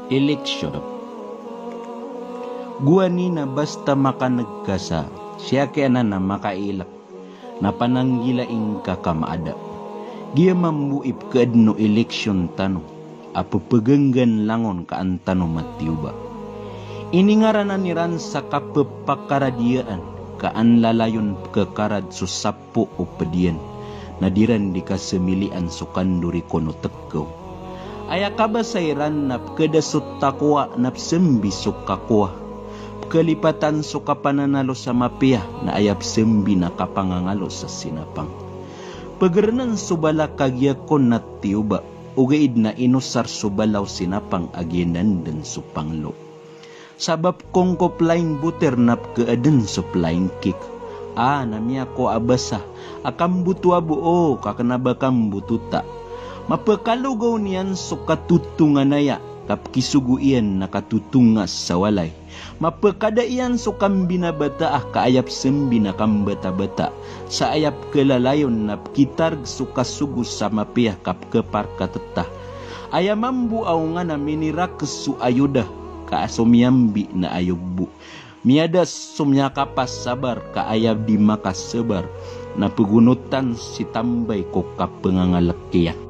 eleksyon. Gua ni na basta makanagkasa, siya kaya na makailak, na pananggilaing kakamaada. Giya mambuip kaadno eleksyon tano, apo pagenggan langon kaan tano matiuba. Iningaranan niran sa kapapakaradiaan, kaan lalayon kekarad susapo o pedian, nadiran di kasemilian sukanduri kono tekaw. Aya kabasairan nap kedasut takwa nap sembi sukakwa. Kelipatan suka pananalo sa mapiyah na ayap sembi na kapangangalo sa sinapang. Pageranan subala kagyakon na tiuba, ugaid na inusar subalaw sinapang agyenan dan supanglo. Sabab kong koplain buter nap keaden suplain kik. Namya ko abasa, akam butua buo kakanabakam bututa. Mapakalugaw niyan sukatutungan naya, kap kisuguian nakatutungas sa walay. Mapakadaian sukam binabata kaayap sembi na kambata-bata. Sa ayap kelalayon na kitarg sukasugus sa mapiyah kap kepar katetah. Ayamambu aw nga na minirak su ayuda kaasumyambi na ayugbu. Miadas sumyakapas sabar kaayab di makas sebar na pegunutan si tambay ko kapengangalakiya.